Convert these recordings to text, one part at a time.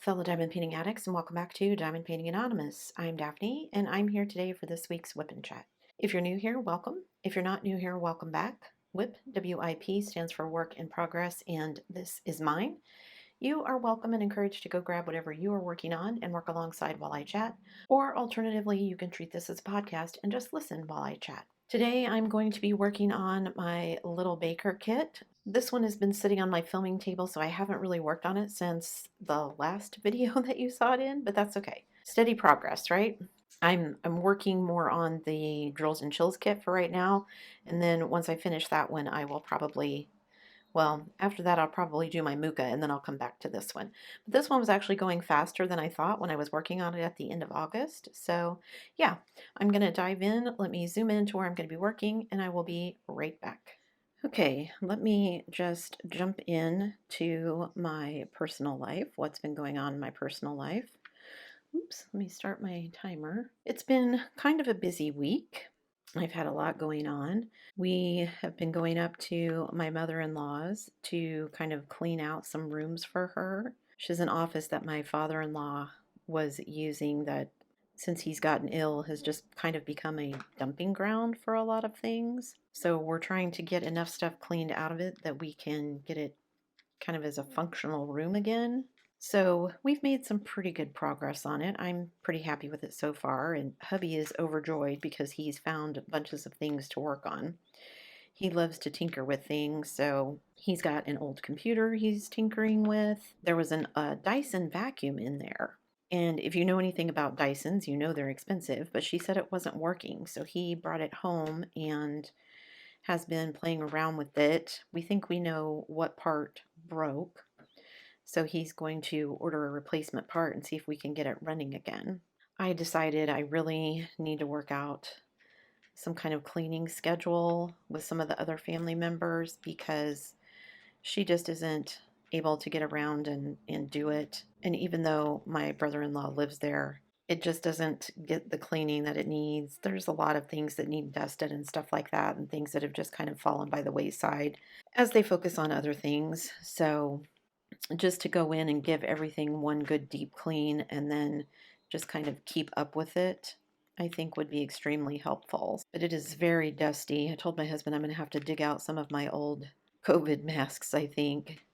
fellow diamond painting addicts, and welcome back to Diamond Painting Anonymous. I'm Daphne, and I'm here today for this week's WIP and Chat. If you're new here, welcome. If you're not new here, welcome back. WIP, W-I-P, stands for Work in Progress, and this is mine. You are welcome and encouraged to go grab whatever you are working on and work alongside while I chat, or alternatively, you can treat this as a podcast and just listen while I chat. Today I'm going to be working on my little baker kit. This one has been sitting on my filming table, so I haven't really worked on it since the last video that you saw it in, but that's okay. Steady progress, right? I'm working more on the drills and chills kit for right now, and then once I finish that one, I will probably, well, after that I'll probably do my Muka, and then I'll come back to this one. But this one was actually going faster than I thought when I was working on it at the end of August. So yeah, I'm going to dive in. Let me zoom in to where I'm going to be working, and I will be right back. Okay, let me just jump in to my personal life, what's been going on in my personal life. Oops, let me start my timer. It's been kind of a busy week. I've had a lot going on. We have been going up to my mother-in-law's to kind of clean out some rooms for her. She has an office that my father-in-law was using that, since he's gotten ill, has just kind of become a dumping ground for a lot of things. So we're trying to get enough stuff cleaned out of it that we can get it kind of as a functional room again. So we've made some pretty good progress on it. I'm pretty happy with it so far, and hubby is overjoyed because he's found bunches of things to work on. He loves to tinker with things, so he's got an old computer he's tinkering with. There was a Dyson vacuum in there. And if you know anything about Dysons, you know they're expensive, but she said it wasn't working. So he brought it home and has been playing around with it. We think we know what part broke. So he's going to order a replacement part and see if we can get it running again. I decided I really need to work out some kind of cleaning schedule with some of the other family members because she just isn't able to get around and do it. And even though my brother-in-law lives there, it just doesn't get the cleaning that it needs. There's a lot of things that need dusted and stuff like that, and things that have just kind of fallen by the wayside as they focus on other things. So just to go in and give everything one good deep clean and then just kind of keep up with it, I think would be extremely helpful. But it is very dusty. I told my husband I'm going to have to dig out some of my old COVID masks, I think,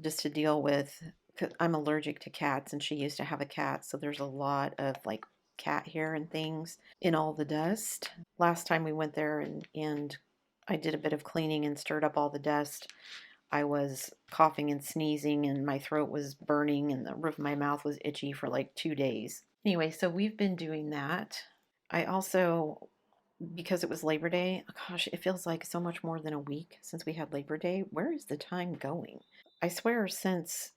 just to deal with, 'cause I'm allergic to cats and she used to have a cat, so there's a lot of like cat hair and things in all the dust. Last time we went there and I did a bit of cleaning and stirred up all the dust, I was coughing and sneezing and my throat was burning and the roof of my mouth was itchy for like 2 days. Anyway, so we've been doing that. I also, because it was Labor Day, gosh, it feels like so much more than a week since we had Labor Day. Where is the time going? I swear since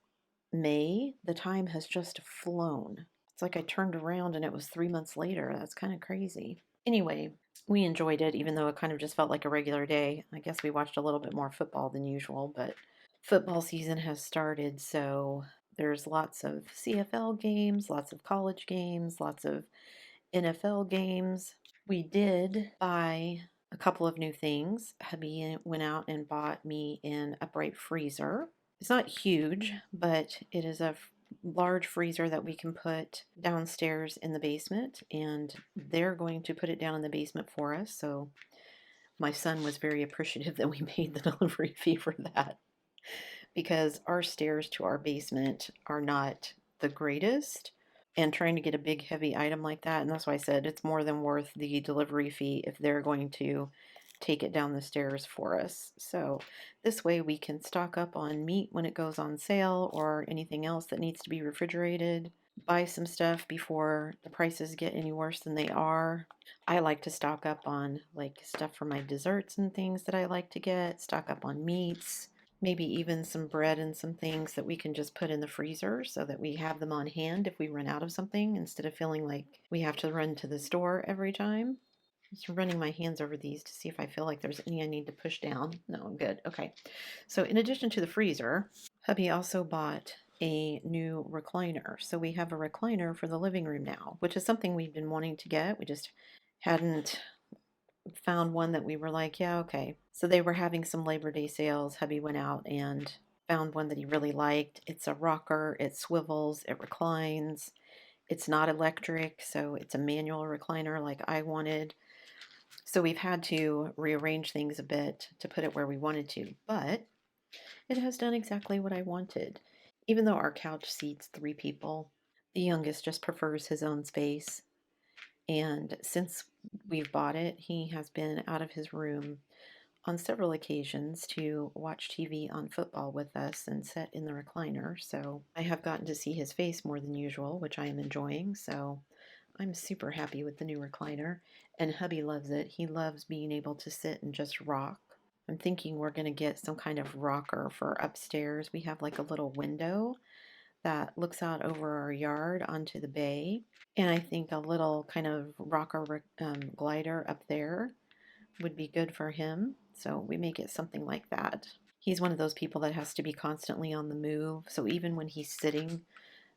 May, the time has just flown. It's like I turned around and it was 3 months later. That's kind of crazy. Anyway, we enjoyed it, even though it kind of just felt like a regular day. I guess we watched a little bit more football than usual, but football season has started, so there's lots of CFL games, lots of college games, lots of NFL games. We did buy a couple of new things. Hubby went out and bought me an upright freezer. It's not huge, but it is a large freezer that we can put downstairs in the basement, and they're going to put it down in the basement for us. So my son was very appreciative that we paid the delivery fee for that because our stairs to our basement are not the greatest, and trying to get a big heavy item like that, and that's why I said it's more than worth the delivery fee if they're going to take it down the stairs for us. So this way we can stock up on meat when it goes on sale or anything else that needs to be refrigerated, buy some stuff before the prices get any worse than they are. I like to stock up on like stuff for my desserts and things that I like to get, stock up on meats, maybe even some bread and some things that we can just put in the freezer so that we have them on hand if we run out of something instead of feeling like we have to run to the store every time. Just running my hands over these to see if I feel like there's any I need to push down. No, I'm good. Okay. So in addition to the freezer, hubby also bought a new recliner. So we have a recliner for the living room now, which is something we've been wanting to get. We just hadn't found one that we were like, yeah, okay. So they were having some Labor Day sales. Hubby went out and found one that he really liked. It's a rocker, it swivels, it reclines. It's not electric, so it's a manual recliner like I wanted. So we've had to rearrange things a bit to put it where we wanted to, but it has done exactly what I wanted. Even though our couch seats 3 people, the youngest just prefers his own space. And since we've bought it, he has been out of his room on several occasions to watch TV on football with us and sit in the recliner. So I have gotten to see his face more than usual, which I am enjoying. So I'm super happy with the new recliner. And hubby loves it. He loves being able to sit and just rock. I'm thinking we're going to get some kind of rocker for upstairs. We have like a little window that looks out over our yard onto the bay. And I think a little kind of rocker glider up there would be good for him. So we may get something like that. He's one of those people that has to be constantly on the move. So even when he's sitting,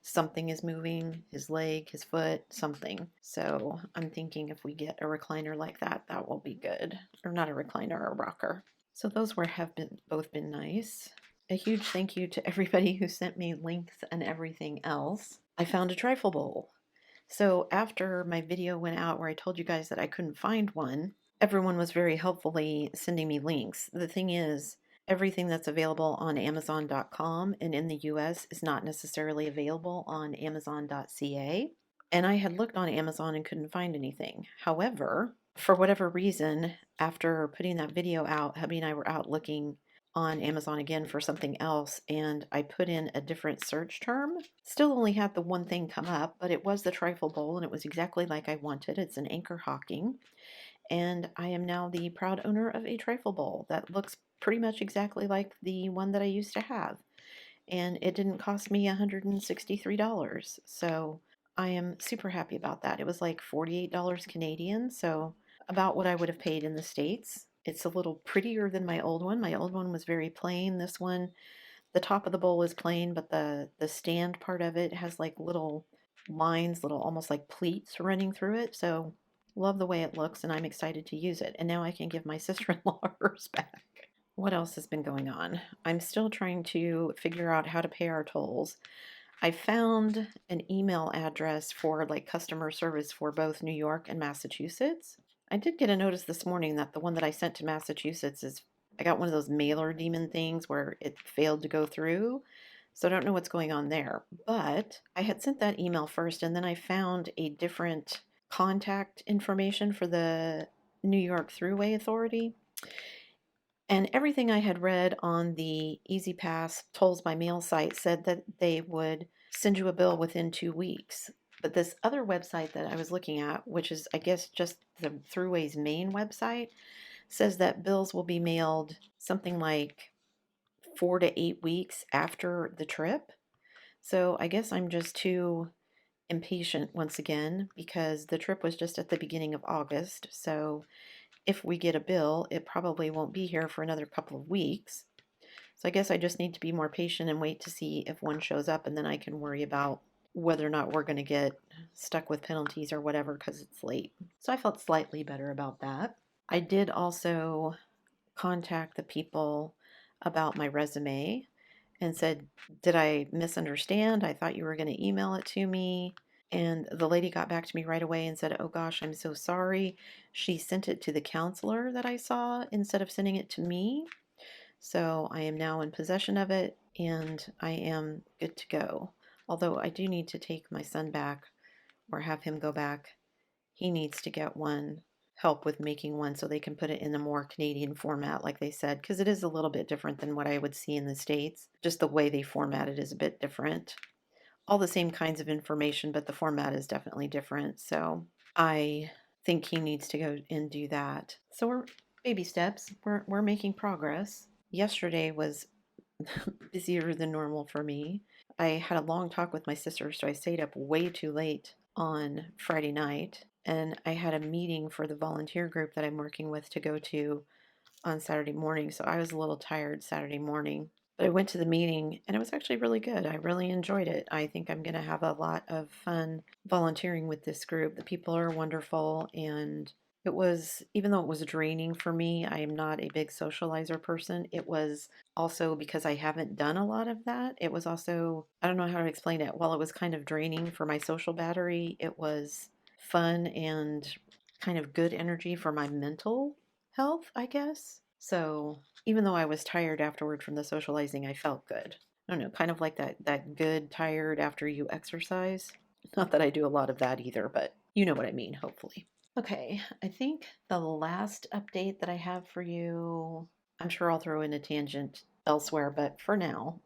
something is moving, his leg, his foot, something. So I'm thinking if we get a recliner like that, that will be good. Or not a recliner, a rocker. So those have both been nice. A huge thank you to everybody who sent me links and everything else. I found a trifle bowl. So after my video went out where I told you guys that I couldn't find one, everyone was very helpfully sending me links. The thing is, everything that's available on Amazon.com and in the US is not necessarily available on Amazon.ca. And I had looked on Amazon and couldn't find anything. However, for whatever reason, after putting that video out, hubby and I were out looking on Amazon again for something else, and I put in a different search term. Still only had the one thing come up, but it was the trifle bowl, and it was exactly like I wanted. It's an anchor hocking, and I am now the proud owner of a trifle bowl that looks pretty much exactly like the one that I used to have. And it didn't cost me $163, so I am super happy about that. It was like $48 Canadian, so about what I would have paid in the States. It's a little prettier than my old one. My old one was very plain. This one, the top of the bowl is plain, but the stand part of it has like little lines, little almost like pleats running through it. So love the way it looks, and I'm excited to use it. And now I can give my sister-in-law hers back. What else has been going on? I'm still trying to figure out how to pay our tolls. I found an email address for like customer service for both New York and Massachusetts. I did get a notice this morning that the one that I sent to Massachusetts is, I got one of those mailer demon things where it failed to go through. So I don't know what's going on there. But I had sent that email first, and then I found a different contact information for the New York Thruway Authority. And everything I had read on the Easy Pass Tolls by Mail site said that they would send you a bill within 2 weeks. But this other website that I was looking at, which is, I guess, just the Thruway's main website, says that bills will be mailed something like 4 to 8 weeks after the trip. So I guess I'm just too impatient once again because the trip was just at the beginning of August. So if we get a bill, it probably won't be here for another couple of weeks. So I guess I just need to be more patient and wait to see if one shows up, and then I can worry about whether or not we're going to get stuck with penalties or whatever because it's late. So I felt slightly better about that. I did also contact the people about my resume and said, did I misunderstand? I thought you were going to email it to me. And the lady got back to me right away and said, oh gosh, I'm so sorry. She sent it to the counselor that I saw instead of sending it to me. So I am now in possession of it and I am good to go. Although I do need to take my son back or have him go back. He needs to get one, help with making one so they can put it in a more Canadian format, like they said, because it is a little bit different than what I would see in the States. Just the way they format it is a bit different. All the same kinds of information, but the format is definitely different. So I think he needs to go and do that. So we're baby steps. We're making progress. Yesterday was busier than normal for me. I had a long talk with my sister, so I stayed up way too late on Friday night. And I had a meeting for the volunteer group that I'm working with to go to on Saturday morning. So I was a little tired Saturday morning. But I went to the meeting and it was actually really good. I really enjoyed it. I think I'm going to have a lot of fun volunteering with this group. The people are wonderful and It was, even though it was draining for me, I am not a big socializer person. It was also because I haven't done a lot of that. It was also, I don't know how to explain it. While it was kind of draining for my social battery, it was fun and kind of good energy for my mental health, I guess. So even though I was tired afterward from the socializing, I felt good. I don't know, kind of like that good tired after you exercise. Not that I do a lot of that either, but you know what I mean, hopefully. Okay, I think the last update that I have for you, I'm sure I'll throw in a tangent elsewhere, but for now,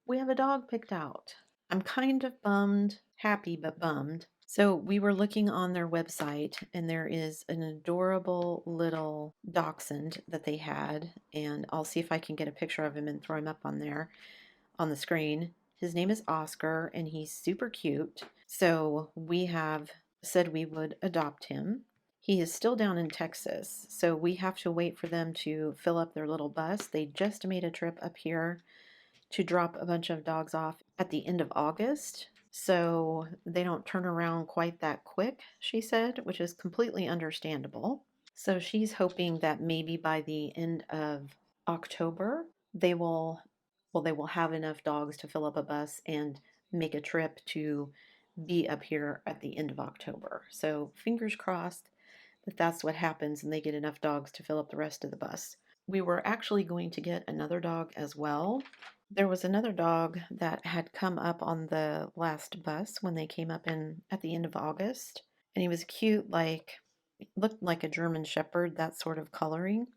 we have a dog picked out. I'm kind of bummed, happy but bummed. So we were looking on their website, and there is an adorable little dachshund that they had, and I'll see if I can get a picture of him and throw him up on there on the screen. His name is Oscar, and he's super cute. So we have said we would adopt him. He is still down in Texas, so we have to wait for them to fill up their little bus. They just made a trip up here to drop a bunch of dogs off at the end of August. So they don't turn around quite that quick, she said, which is completely understandable. So she's hoping that maybe by the end of October, they will, well, they will have enough dogs to fill up a bus and make a trip to be up here at the end of October. So fingers crossed that that's what happens and they get enough dogs to fill up the rest of the bus. We were actually going to get another dog as well. There was another dog that had come up on the last bus when they came up in at the end of August, and he was cute, like looked like a German Shepherd, that sort of coloring,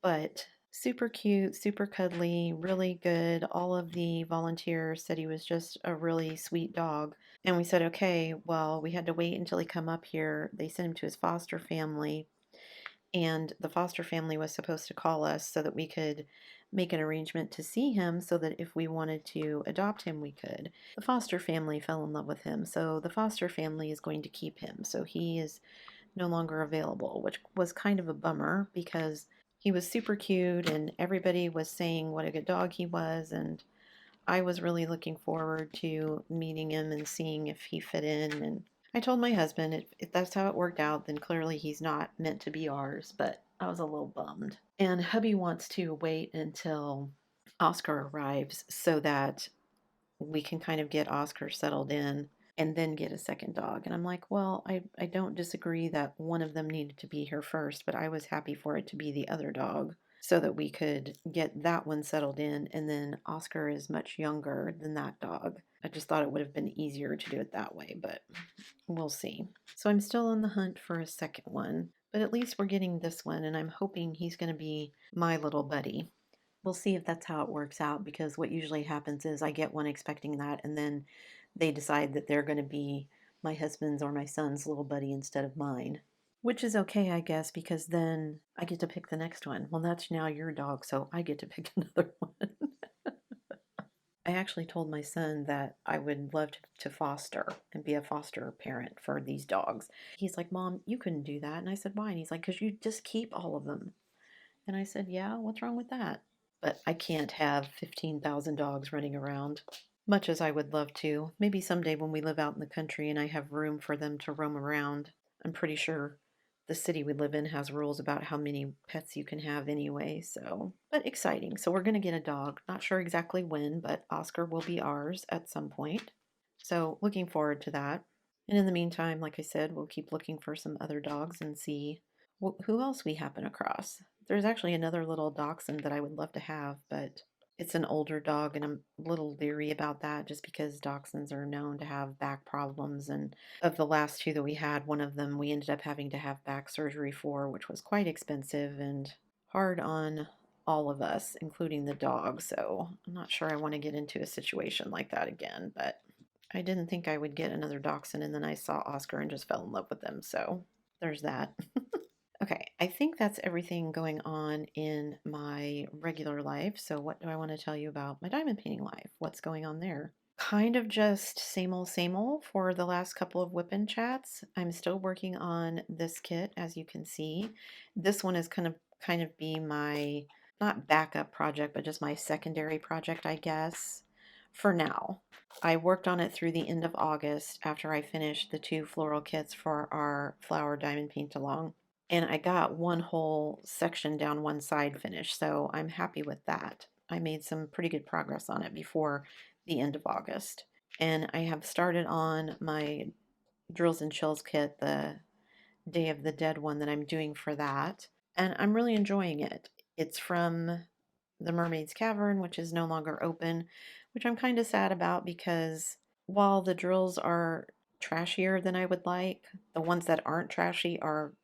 but super cute, super cuddly, really good. All of the volunteers said he was just a really sweet dog. And we said, okay, well, we had to wait until he come up here. They sent him to his foster family, and the foster family was supposed to call us so that we could make an arrangement to see him so that if we wanted to adopt him, we could. The foster family fell in love with him, so the foster family is going to keep him. So he is no longer available, which was kind of a bummer because he was super cute and everybody was saying what a good dog he was. And I was really looking forward to meeting him and seeing if he fit in. And I told my husband if that's how it worked out, then clearly he's not meant to be ours. But I was a little bummed. And hubby wants to wait until Oscar arrives so that we can kind of get Oscar settled in and then get a second dog. And I'm like, well, I don't disagree that one of them needed to be here first, but I was happy for it to be the other dog so that we could get that one settled in. And then Oscar is much younger than that dog. I just thought it would have been easier to do it that way, but we'll see. So I'm still on the hunt for a second one, but at least we're getting this one, and I'm hoping he's going to be my little buddy. We'll see if that's how it works out because what usually happens is I get one expecting that and then they decide that they're going to be my husband's or my son's little buddy instead of mine. Which is okay, I guess, because then I get to pick the next one. Well, that's now your dog, so I get to pick another one. I actually told my son that I would love to foster and be a foster parent for these dogs. He's like, Mom, you couldn't do that. And I said, why? And he's like, because you just keep all of them. And I said, yeah, what's wrong with that? But I can't have 15,000 dogs running around, much as I would love to. Maybe someday when we live out in the country and I have room for them to roam around. I'm pretty sure the city we live in has rules about how many pets you can have anyway, so. But exciting. So we're going to get a dog. Not sure exactly when, but Oscar will be ours at some point. So looking forward to that. And in the meantime, like I said, we'll keep looking for some other dogs and see who else we happen across. There's actually another little dachshund that I would love to have, but it's an older dog, and I'm a little leery about that just because dachshunds are known to have back problems. And of the last two that we had, one of them we ended up having to have back surgery for, which was quite expensive and hard on all of us, including the dog. So I'm not sure I want to get into a situation like that again, but I didn't think I would get another dachshund, and then I saw Oscar and just fell in love with him. So there's that. Okay, I think that's everything going on in my regular life. So, what do I want to tell you about my diamond painting life? What's going on there? Kind of just same old for the last couple of whip-in chats. I'm still working on this kit, as you can see. This one is kind of be my not backup project, but just my secondary project, I guess, for now. I worked on it through the end of August after I finished the 2 floral kits for our flower diamond paint along. And I got one whole section down one side finished, so I'm happy with that. I made some pretty good progress on it before the end of August. And I have started on my Drills and Chills kit, the Day of the Dead one that I'm doing for that. And I'm really enjoying it. It's from the Mermaid's Cavern, which is no longer open, which I'm kind of sad about because while the drills are trashier than I would like, the ones that aren't trashy are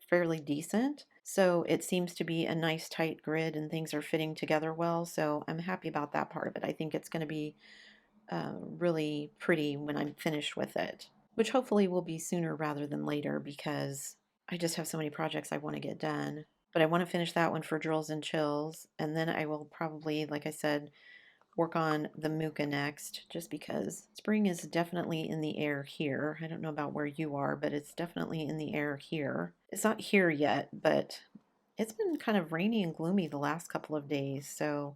fairly decent. So it seems to be a nice tight grid and things are fitting together well. So I'm happy about that part of it. I think it's going to be really pretty when I'm finished with it, which hopefully will be sooner rather than later because I just have so many projects I want to get done. But I want to finish that one for Drills and Chills, and then I will probably, like I said, work on the Muka next, just because spring is definitely in the air here. I don't know about where you are, but it's definitely in the air here. It's not here yet, but it's been kind of rainy and gloomy the last couple of days, so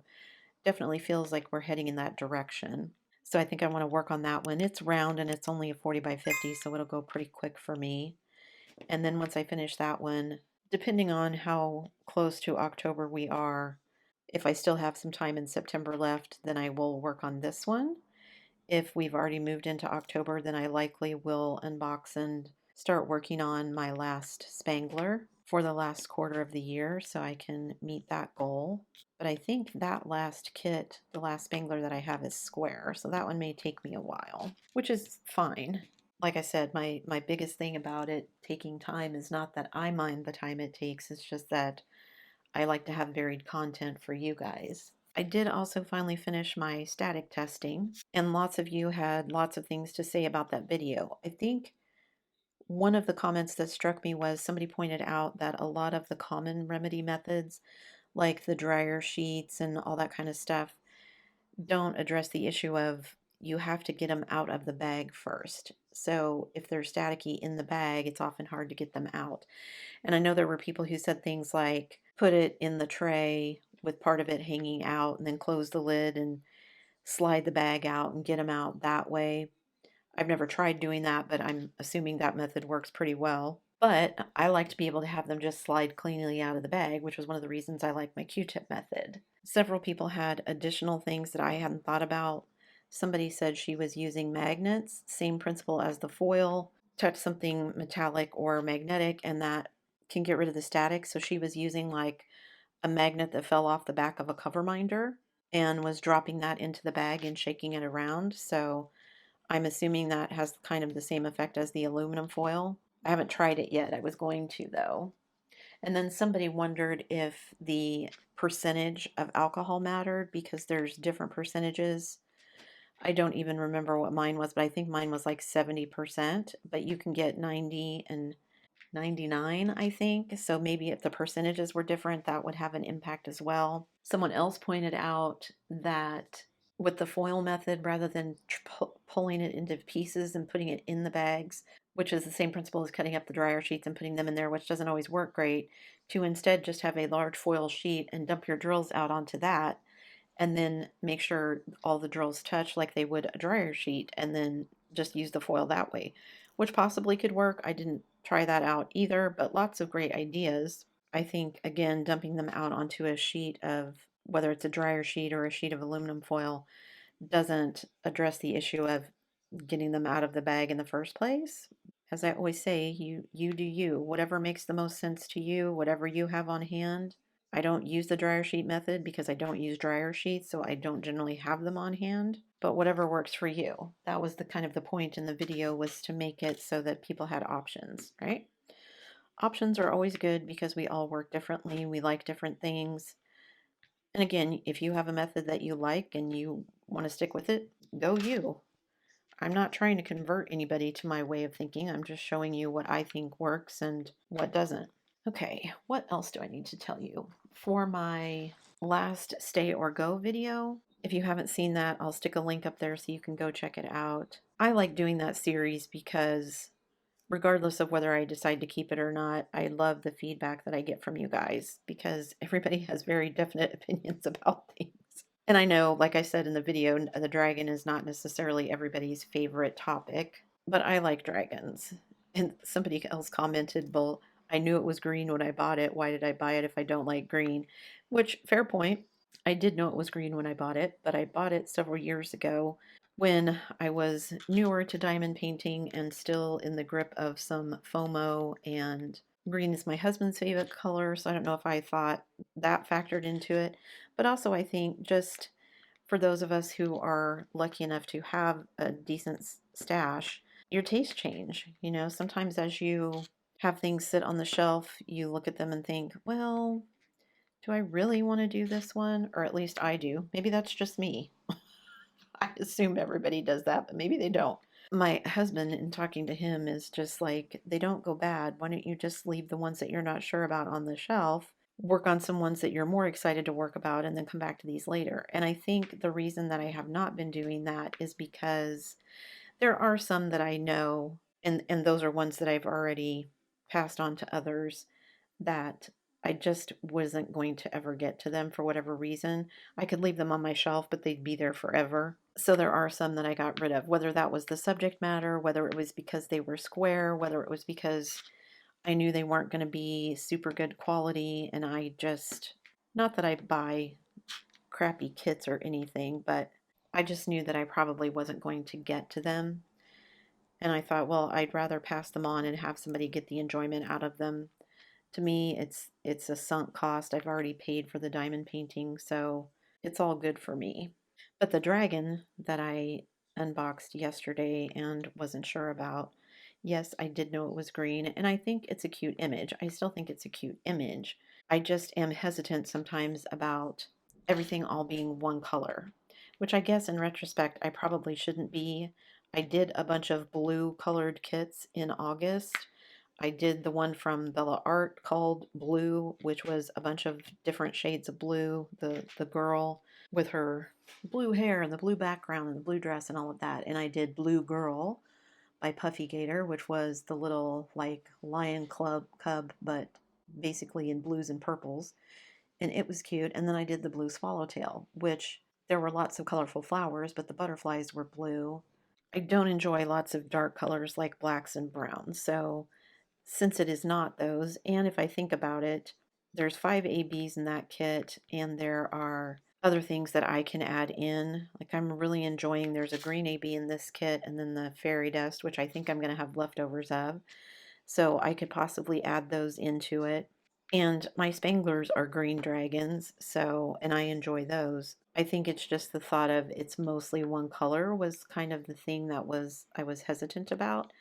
definitely feels like we're heading in that direction. So I think I want to work on that one. It's round and it's only a 40 by 50, so it'll go pretty quick for me. And then once I finish that one, depending on how close to October we are, if I still have some time in September left, then I will work on this one. If we've already moved into October, then I likely will unbox and start working on my last Spangler for the last quarter of the year so I can meet that goal. But I think that last kit, the last Spangler that I have is square, so that one may take me a while, which is fine. Like I said, my biggest thing about it taking time is not that I mind the time it takes, it's just that I like to have varied content for you guys. I did also finally finish my static testing, and lots of you had lots of things to say about that video. I think one of the comments that struck me was somebody pointed out that a lot of the common remedy methods, like the dryer sheets and all that kind of stuff, don't address the issue of you have to get them out of the bag first. So if they're staticky in the bag, it's often hard to get them out. And I know there were people who said things like put it in the tray with part of it hanging out and then close the lid and slide the bag out and get them out that way. I've never tried doing that, but I'm assuming that method works pretty well. But I like to be able to have them just slide cleanly out of the bag, which was one of the reasons I like my Q-tip method. Several people had additional things that I hadn't thought about. Somebody said she was using magnets, same principle as the foil, touch something metallic or magnetic, and that can get rid of the static. So she was using like a magnet that fell off the back of a cover minder and was dropping that into the bag and shaking it around. So I'm assuming that has kind of the same effect as the aluminum foil. I haven't tried it yet. I was going to, though. And then somebody wondered if the percentage of alcohol mattered because there's different percentages. I don't even remember what mine was, but I think mine was like 70%, but you can get 90 and 99, I think. So maybe if the percentages were different, that would have an impact as well. Someone else pointed out that with the foil method, rather than pulling it into pieces and putting it in the bags, which is the same principle as cutting up the dryer sheets and putting them in there, which doesn't always work great, to instead just have a large foil sheet and dump your drills out onto that, and then make sure all the drills touch like they would a dryer sheet, and then just use the foil that way, which possibly could work. I didn't try that out either, but lots of great ideas. I think, again, dumping them out onto a sheet of, whether it's a dryer sheet or a sheet of aluminum foil, doesn't address the issue of getting them out of the bag in the first place. As I always say, you do you. Whatever makes the most sense to you, whatever you have on hand. I don't use the dryer sheet method because I don't use dryer sheets, so I don't generally have them on hand. But whatever works for you. That was the kind of the point in the video, was to make it so that people had options, right? Options are always good because we all work differently. We like different things. And again, if you have a method that you like and you want to stick with it, go you. I'm not trying to convert anybody to my way of thinking. I'm just showing you what I think works and what doesn't. Okay, what else do I need to tell you? For my last Stay or Go video, if you haven't seen that, I'll stick a link up there so you can go check it out. I like doing that series because regardless of whether I decide to keep it or not, I love the feedback that I get from you guys because everybody has very definite opinions about things. And I know, like I said in the video, the dragon is not necessarily everybody's favorite topic, but I like dragons. And somebody else commented, well, I knew it was green when I bought it. Why did I buy it if I don't like green? Which, fair point. I did know it was green when I bought it, but I bought it several years ago when I was newer to diamond painting and still in the grip of some FOMO, and green is my husband's favorite color, so I don't know if I thought that factored into it. But also, I think just for those of us who are lucky enough to have a decent stash, your tastes change. You know, sometimes as you have things sit on the shelf, you look at them and think, well, do I really want to do this one? Or at least I do. Maybe that's just me. I assume everybody does that, but maybe they don't. My husband, in talking to him, is just like, they don't go bad. Why don't you just leave the ones that you're not sure about on the shelf, work on some ones that you're more excited to work about, and then come back to these later? And I think the reason that I have not been doing that is because there are some that I know, and those are ones that I've already passed on to others, that I just wasn't going to ever get to them for whatever reason. I could leave them on my shelf, but they'd be there forever. So there are some that I got rid of, whether that was the subject matter, whether it was because they were square, whether it was because I knew they weren't going to be super good quality. And I just, not that I buy crappy kits or anything, but I just knew that I probably wasn't going to get to them. And I thought, well, I'd rather pass them on and have somebody get the enjoyment out of them. To me, it's a sunk cost. I've already paid for the diamond painting, so it's all good for me. But the dragon that I unboxed yesterday and wasn't sure about, yes, I did know it was green, and I think it's a cute image. I still think it's a cute image. I just am hesitant sometimes about everything all being one color, which I guess in retrospect I probably shouldn't be. I did a bunch of blue colored kits in August. I did the one from Bella Art called Blue, which was a bunch of different shades of blue. The girl with her blue hair and the blue background and the blue dress and all of that. And I did Blue Girl by Puffy Gator, which was the little like lion club cub, but basically in blues and purples. And it was cute. And then I did the Blue Swallowtail, which there were lots of colorful flowers, but the butterflies were blue. I don't enjoy lots of dark colors like blacks and browns, so since it is not those, and if I think about it, there's 5 ABs in that kit, and there are other things that I can add in. Like I'm really enjoying, there's a green AB in this kit, and then the fairy dust, which I think I'm going to have leftovers of. So I could possibly add those into it. And my spanglers are green dragons, so, and I enjoy those. I think it's just the thought of it's mostly one color was kind of the thing that I was hesitant about.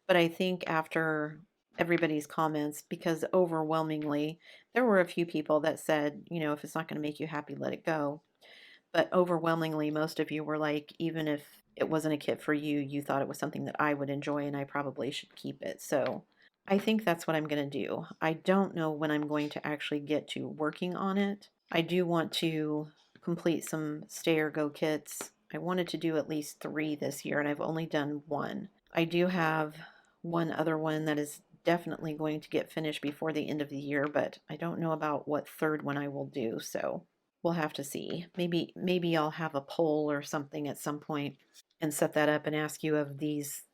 But I think after everybody's comments, because overwhelmingly, there were a few people that said, you know, if it's not going to make you happy, let it go. But overwhelmingly, most of you were like, even if it wasn't a kit for you, you thought it was something that I would enjoy and I probably should keep it. So I think that's what I'm going to do. I don't know when I'm going to actually get to working on it. I do want to complete some stay or go kits. I wanted to do at least 3 this year, and I've only done 1. I do have one other one that is definitely going to get finished before the end of the year, but I don't know about what third one I will do, so we'll have to see. Maybe I'll have a poll or something at some point and set that up and ask you of these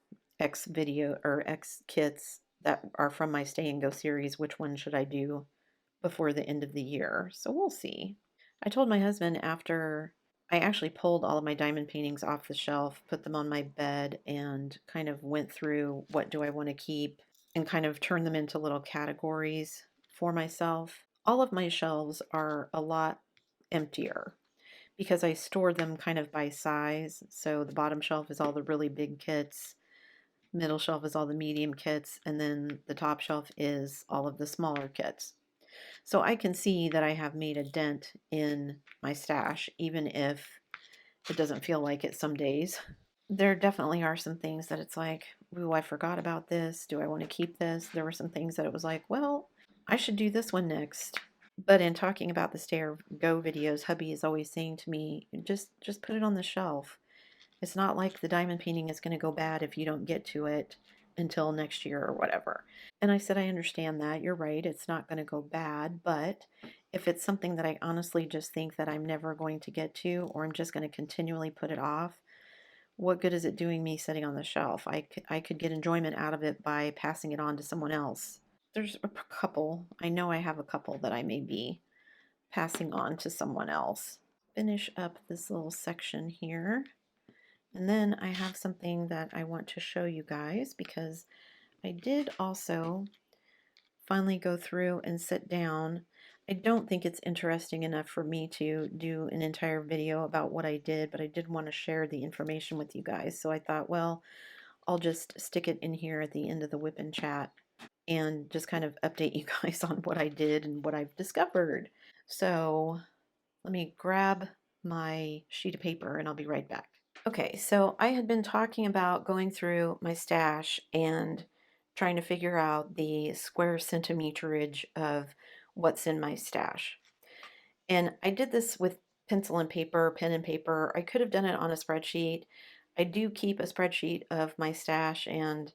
X video or X kits that are from my Stay and Go series, which one should I do before the end of the year? So we'll see. I told my husband after I actually pulled all of my diamond paintings off the shelf, put them on my bed, and kind of went through what do I want to keep and kind of turned them into little categories for myself. All of my shelves are a lot emptier because I store them kind of by size. So the bottom shelf is all the really big kits, middle shelf is all the medium kits, and then the top shelf is all of the smaller kits. So I can see that I have made a dent in my stash, even if it doesn't feel like it some days. There definitely are some things that it's like, ooh, I forgot about this. Do I want to keep this? There were some things that it was like, well, I should do this one next. But in talking about the Stay or Go videos, hubby is always saying to me, just put it on the shelf. It's not like the diamond painting is going to go bad if you don't get to it until next year or whatever. And I said, I understand that. You're right. It's not going to go bad, but if it's something that I honestly just think that I'm never going to get to, or I'm just going to continually put it off, what good is it doing me sitting on the shelf? I could get enjoyment out of it by passing it on to someone else. There's a couple. I know I have a couple that I may be passing on to someone else. Finish up this little section here. And then I have something that I want to show you guys, because I did also finally go through and sit down. I don't think it's interesting enough for me to do an entire video about what I did, but I did want to share the information with you guys. So I thought, well, I'll just stick it in here at the end of the whip and chat and just kind of update you guys on what I did and what I've discovered. So let me grab my sheet of paper and I'll be right back. Okay, so I had been talking about going through my stash and trying to figure out the square centimeterage of what's in my stash. And I did this with pencil and paper, pen and paper. I could have done it on a spreadsheet. I do keep a spreadsheet of my stash and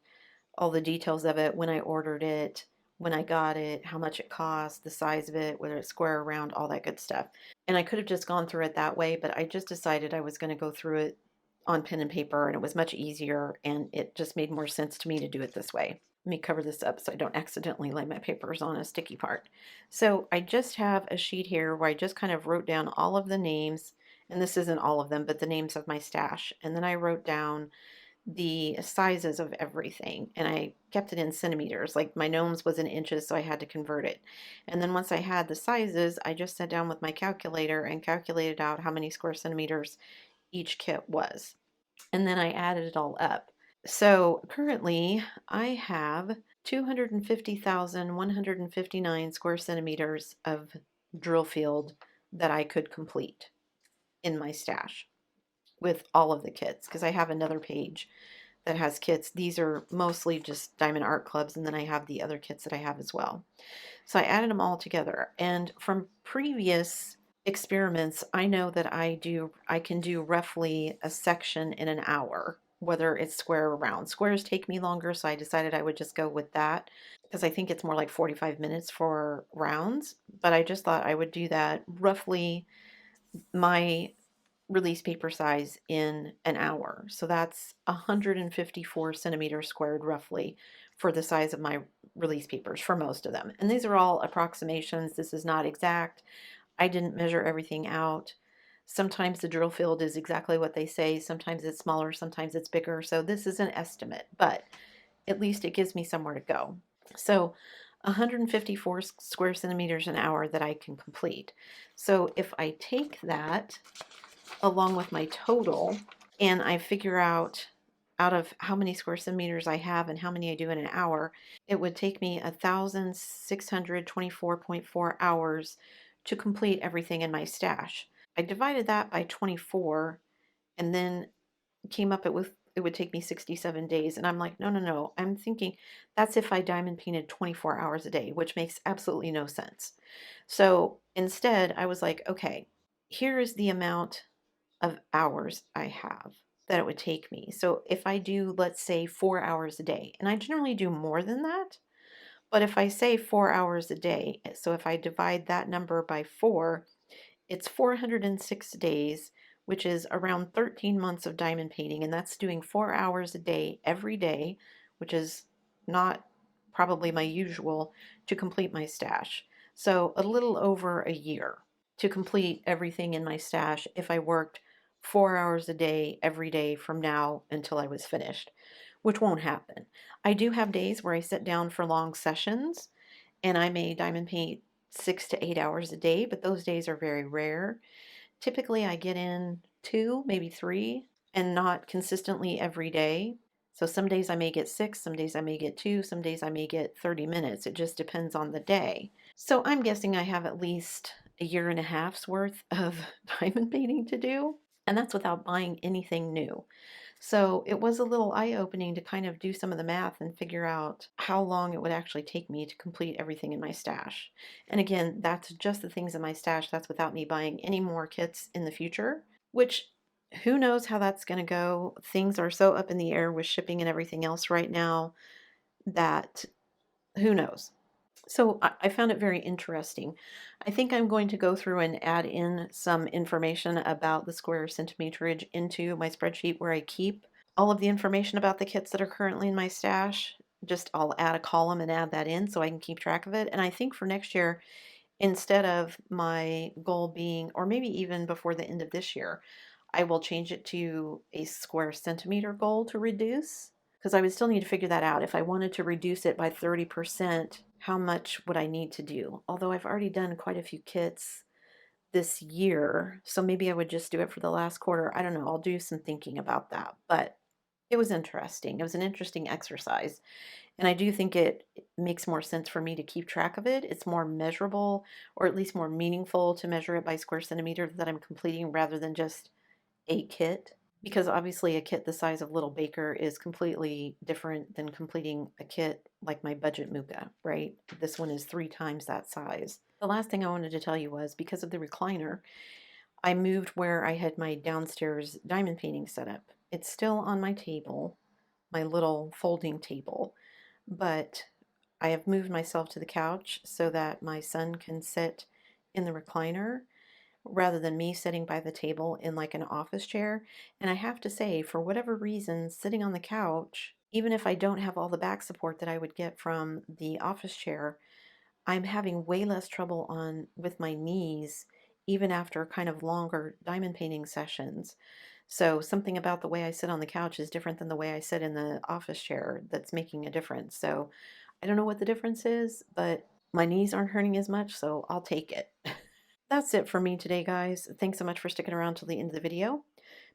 all the details of it, when I ordered it, when I got it, how much it cost, the size of it, whether it's square or round, all that good stuff. And I could have just gone through it that way, but I just decided I was going to go through it on pen and paper, and it was much easier, and it just made more sense to me to do it this way. Let me cover this up so I don't accidentally lay my papers on a sticky part. So I just have a sheet here where I just kind of wrote down all of the names, and this isn't all of them, but the names of my stash. And then I wrote down the sizes of everything, and I kept it in centimeters. Like my gnomes was in inches, so I had to convert it. And then once I had the sizes, I just sat down with my calculator and calculated out how many square centimeters each kit was. And then I added it all up. So currently I have 250,159 square centimeters of drill field that I could complete in my stash with all of the kits, because I have another page that has kits. These are mostly just Diamond Art Clubs, and then I have the other kits that I have as well. So I added them all together, and from previous experiments, I know that I can do roughly a section in an hour, whether it's square or round. Squares take me longer, so I decided I would just go with that, because I think it's more like 45 minutes for rounds, but I just thought I would do that roughly my release paper size in an hour. So that's 154 centimeters squared roughly for the size of my release papers for most of them. And these are all approximations. This is not exact. I didn't measure everything out. Sometimes the drill field is exactly what they say. Sometimes it's smaller, sometimes it's bigger. So this is an estimate, but at least it gives me somewhere to go. So 154 square centimeters an hour that I can complete. So if I take that along with my total, and I figure out of how many square centimeters I have and how many I do in an hour, it would take me 1,624.4 hours to complete everything in my stash. I divided that by 24 and then came up with it would take me 67 days. And I'm like, no, no, no. I'm thinking that's if I diamond painted 24 hours a day, which makes absolutely no sense. So instead, I was like, okay, here is the amount of hours I have that it would take me. So if I do, let's say, 4 hours a day, and I generally do more than that, but if I say 4 hours a day, so if I divide that number by 4, it's 406 days, which is around 13 months of diamond painting, and that's doing 4 hours a day every day, which is not probably my usual, to complete my stash. So a little over a year to complete everything in my stash if I worked 4 hours a day every day from now until I was finished, which won't happen. I do have days where I sit down for long sessions and I may diamond paint 6 to 8 hours a day, but those days are very rare. Typically, I get in 2, maybe 3, and not consistently every day. So some days I may get 6, some days I may get 2, some days I may get 30 minutes. It just depends on the day. So I'm guessing I have at least a year and a half's worth of diamond painting to do, and that's without buying anything new. So it was a little eye-opening to kind of do some of the math and figure out how long it would actually take me to complete everything in my stash. And again, that's just the things in my stash. That's without me buying any more kits in the future, which who knows how that's going to go. Things are so up in the air with shipping and everything else right now that who knows. So I found it very interesting. I think I'm going to go through and add in some information about the square centimeterage into my spreadsheet where I keep all of the information about the kits that are currently in my stash. Just I'll add a column and add that in so I can keep track of it. And I think for next year, instead of my goal being, or maybe even before the end of this year, I will change it to a square centimeter goal to reduce, because I would still need to figure that out. If I wanted to reduce it by 30%, how much would I need to do? Although I've already done quite a few kits this year, so maybe I would just do it for the last quarter. I don't know. I'll do some thinking about that. But it was interesting. It was an interesting exercise. And I do think it makes more sense for me to keep track of it. It's more measurable, or at least more meaningful to measure it by square centimeter that I'm completing rather than just a kit. Because obviously, a kit the size of Little Baker is completely different than completing a kit like my budget Muka, right? This one is 3 times that size. The last thing I wanted to tell you was because of the recliner, I moved where I had my downstairs diamond painting set up. It's still on my table, my little folding table, but I have moved myself to the couch so that my son can sit in the recliner rather than me sitting by the table in like an office chair. And I have to say, for whatever reason, sitting on the couch, even if I don't have all the back support that I would get from the office chair, I'm having way less trouble on with my knees even after kind of longer diamond painting sessions. So something about the way I sit on the couch is different than the way I sit in the office chair that's making a difference. So I don't know what the difference is, but my knees aren't hurting as much, so I'll take it. That's it for me today, guys. Thanks so much for sticking around till the end of the video.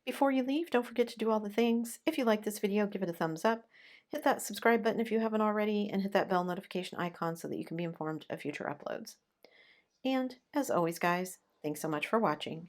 Before you leave, don't forget to do all the things. If you like this video, give it a thumbs up. Hit that subscribe button if you haven't already, and hit that bell notification icon so that you can be informed of future uploads. And as always, guys, thanks so much for watching.